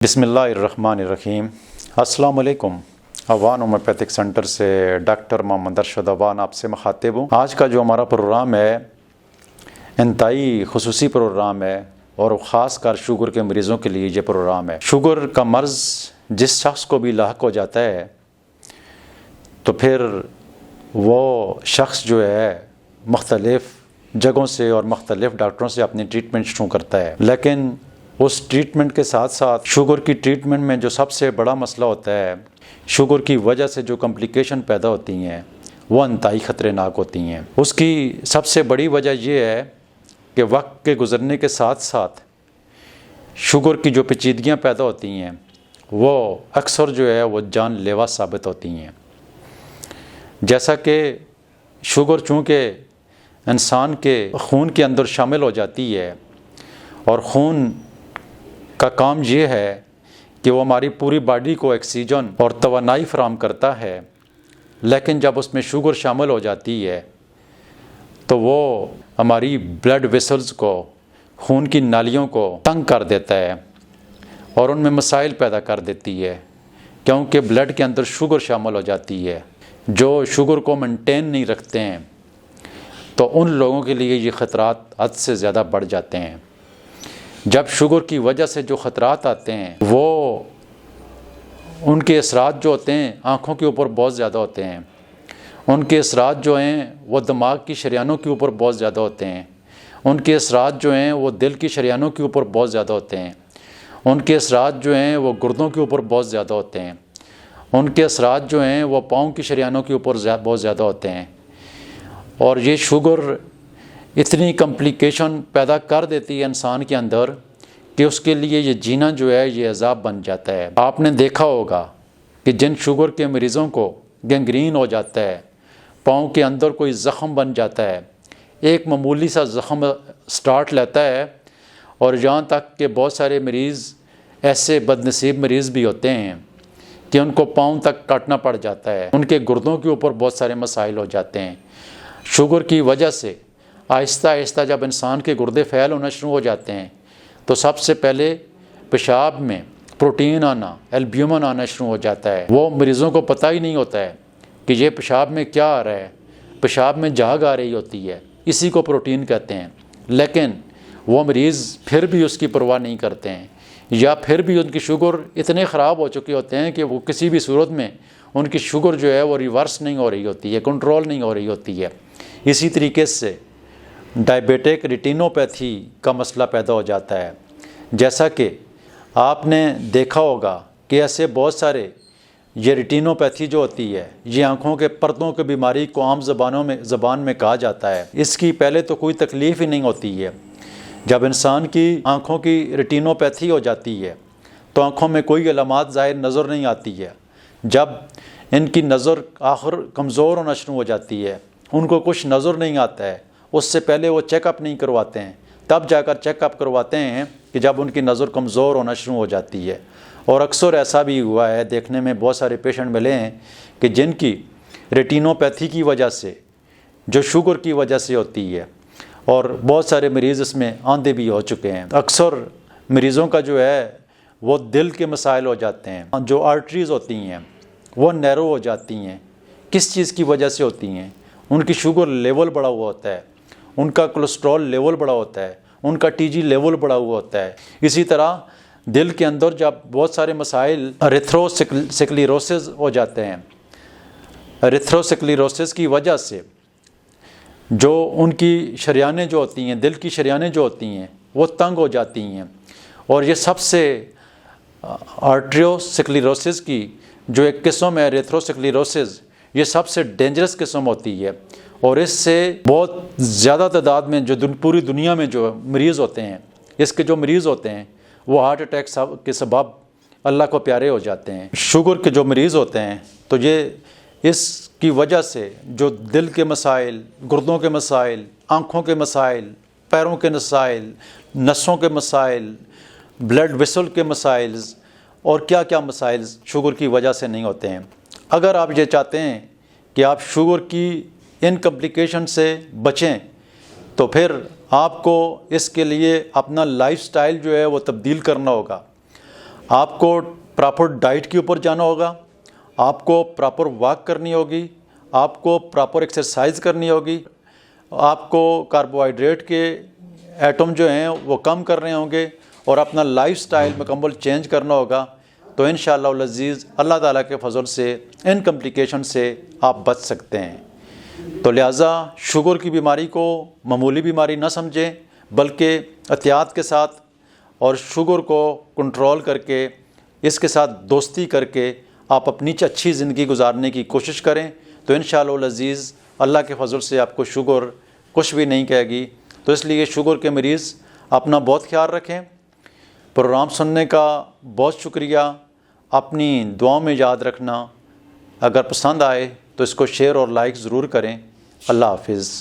بسم اللہ الرحمن الرحیم۔ السلام علیکم۔ اوان ہومیوپیتھک سینٹر سے ڈاکٹر محمد ارشد اوان آپ سے مخاطب ہوں۔ آج کا جو ہمارا پروگرام ہے انتہائی خصوصی پروگرام ہے اور خاص کر شوگر کے مریضوں کے لیے یہ پروگرام ہے۔ شوگر کا مرض جس شخص کو بھی لاحق ہو جاتا ہے تو پھر وہ شخص جو ہے مختلف جگہوں سے اور مختلف ڈاکٹروں سے اپنی ٹریٹمنٹ شروع کرتا ہے، لیکن اس ٹریٹمنٹ کے ساتھ ساتھ شوگر کی ٹریٹمنٹ میں جو سب سے بڑا مسئلہ ہوتا ہے، شوگر کی وجہ سے جو کمپلیکیشن پیدا ہوتی ہیں وہ انتہائی خطرناک ہوتی ہیں۔ اس کی سب سے بڑی وجہ یہ ہے کہ وقت کے گزرنے کے ساتھ ساتھ شوگر کی جو پیچیدگیاں پیدا ہوتی ہیں وہ اکثر جو ہے وہ جان لیوا ثابت ہوتی ہیں۔ جیسا کہ شوگر چونکہ انسان کے خون کے اندر شامل ہو جاتی ہے اور خون کا کام یہ ہے کہ وہ ہماری پوری باڈی کو آکسیجن اور توانائی فراہم کرتا ہے، لیکن جب اس میں شوگر شامل ہو جاتی ہے تو وہ ہماری بلڈ ویسلز کو، خون کی نالیوں کو تنگ کر دیتا ہے اور ان میں مسائل پیدا کر دیتی ہے، کیونکہ بلڈ کے اندر شوگر شامل ہو جاتی ہے۔ جو شوگر کو مینٹین نہیں رکھتے ہیں تو ان لوگوں کے لیے یہ خطرات حد سے زیادہ بڑھ جاتے ہیں۔ جب شوگر کی وجہ سے جو خطرات آتے ہیں وہ ان کے اثرات جو ہوتے ہیں آنکھوں کے اوپر بہت زیادہ ہوتے ہیں، ان کے اثرات جو ہیں وہ دماغ کی شریانوں کے اوپر بہت زیادہ ہوتے ہیں، ان کے اثرات جو ہیں وہ دل کی شریانوں کے اوپر بہت زیادہ ہوتے ہیں، ان کے اثرات جو ہیں وہ گردوں کے اوپر بہت زیادہ ہوتے ہیں، ان کے اثرات جو ہیں وہ پاؤں کی شریانوں کے اوپر بہت زیادہ ہوتے ہیں۔ اور یہ شوگر اتنی کمپلیکیشن پیدا کر دیتی ہے انسان کے اندر کہ اس کے لیے یہ جینا جو ہے یہ عذاب بن جاتا ہے۔ آپ نے دیکھا ہوگا کہ جن شوگر کے مریضوں کو گینگرین ہو جاتا ہے، پاؤں کے اندر کوئی زخم بن جاتا ہے، ایک معمولی سا زخم سٹارٹ لیتا ہے اور یہاں تک کہ بہت سارے مریض ایسے بد نصیب مریض بھی ہوتے ہیں کہ ان کو پاؤں تک کاٹنا پڑ جاتا ہے، ان کے گردوں کے اوپر بہت سارے مسائل ہو جاتے ہیں۔ شوگر کی وجہ سے آہستہ آہستہ جب انسان کے گردے فیل ہونا شروع ہو جاتے ہیں تو سب سے پہلے پیشاب میں پروٹین آنا، البیومن آنا شروع ہو جاتا ہے۔ وہ مریضوں کو پتہ ہی نہیں ہوتا ہے کہ یہ پیشاب میں کیا آ رہا ہے، پیشاب میں جھاگ آ رہی ہوتی ہے، اسی کو پروٹین کہتے ہیں، لیکن وہ مریض پھر بھی اس کی پرواہ نہیں کرتے ہیں، یا پھر بھی ان کی شوگر اتنے خراب ہو چکے ہوتے ہیں کہ وہ کسی بھی صورت میں ان کی شوگر جو ہے وہ ریورس نہیں ہو رہی ہوتی ہے، کنٹرول نہیں ہو رہی ہوتی ہے۔ اسی طریقے سے ڈائبیٹک ریٹینوپیتھی کا مسئلہ پیدا ہو جاتا ہے۔ جیسا کہ آپ نے دیکھا ہوگا کہ ایسے بہت سارے یہ ریٹینوپیتھی جو ہوتی ہے یہ آنکھوں کے پردوں کی بیماری کو عام زبان میں کہا جاتا ہے۔ اس کی پہلے تو کوئی تکلیف ہی نہیں ہوتی ہے۔ جب انسان کی آنکھوں کی ریٹینوپیتھی ہو جاتی ہے تو آنکھوں میں کوئی علامات ظاہر نظر نہیں آتی ہے۔ جب ان کی نظر آخر کمزور ہونا شروع ہو جاتی ہے، ان کو کچھ نظر نہیں آتا ہے، اس سے پہلے وہ چیک اپ نہیں کرواتے ہیں، تب جا کر چیک اپ کرواتے ہیں کہ جب ان کی نظر کمزور ہونا شروع ہو جاتی ہے۔ اور اکثر ایسا بھی ہوا ہے، دیکھنے میں بہت سارے پیشنٹ ملے ہیں کہ جن کی ریٹینوپیتھی کی وجہ سے، جو شوگر کی وجہ سے ہوتی ہے، اور بہت سارے مریض اس میں آندھے بھی ہو چکے ہیں۔ اکثر مریضوں کا جو ہے وہ دل کے مسائل ہو جاتے ہیں، جو آرٹریز ہوتی ہیں وہ نیرو ہو جاتی ہیں۔ کس چیز کی وجہ سے ہوتی ہیں؟ ان کی شوگر لیول بڑا ہوا ہوتا ہے، ان کا کولیسٹرول لیول بڑا ہوتا ہے، ان کا ٹی جی لیول بڑا ہوا ہوتا ہے۔ اسی طرح دل کے اندر جب بہت سارے مسائل ایریتھروسکلیروسس ہو جاتے ہیں، ایریتھروسکلیروسس کی وجہ سے جو ان کی شریانیں جو ہوتی ہیں، دل کی شریانیں جو ہوتی ہیں وہ تنگ ہو جاتی ہیں، اور یہ سب سے آرٹریوسکلیروسس کی جو ایک قسم ہے ایریتھروسکلیروسس، یہ سب سے ڈینجرس قسم ہوتی ہے، اور اس سے بہت زیادہ تعداد میں جو پوری دنیا میں جو مریض ہوتے ہیں، اس کے جو مریض ہوتے ہیں وہ ہارٹ اٹیک کے سبب اللہ کو پیارے ہو جاتے ہیں۔ شوگر کے جو مریض ہوتے ہیں تو یہ اس کی وجہ سے جو دل کے مسائل، گردوں کے مسائل، آنکھوں کے مسائل، پیروں کے مسائل، نسوں کے مسائل، بلڈ ویسل کے مسائل اور کیا کیا مسائل شوگر کی وجہ سے نہیں ہوتے ہیں۔ اگر آپ یہ چاہتے ہیں کہ آپ شوگر کی ان کمپلیکیشن سے بچیں تو پھر آپ کو اس کے لیے اپنا لائف سٹائل جو ہے وہ تبدیل کرنا ہوگا۔ آپ کو پراپر ڈائٹ کے اوپر جانا ہوگا، آپ کو پراپر واک کرنی ہوگی، آپ کو پراپر ایکسرسائز کرنی ہوگی، آپ کو کاربوہائیڈریٹ کے ایٹم جو ہیں وہ کم کرنے ہوں گے اور اپنا لائف سٹائل مکمل چینج کرنا ہوگا، تو انشاءاللہ العزیز اللہ تعالیٰ کے فضل سے ان کمپلیکیشن سے آپ بچ سکتے ہیں۔ تو لہٰذا شوگر کی بیماری کو معمولی بیماری نہ سمجھیں، بلکہ احتیاط کے ساتھ اور شوگر کو کنٹرول کر کے، اس کے ساتھ دوستی کر کے آپ اپنی اچھی زندگی گزارنے کی کوشش کریں، تو انشاءاللہ العزیز اللہ کے فضل سے آپ کو شوگر کچھ بھی نہیں کہے گی۔ تو اس لیے شوگر کے مریض اپنا بہت خیال رکھیں۔ پروگرام سننے کا بہت شکریہ، اپنی دعاؤں میں یاد رکھنا، اگر پسند آئے تو اس کو شیئر اور لائک ضرور کریں۔ اللہ حافظ۔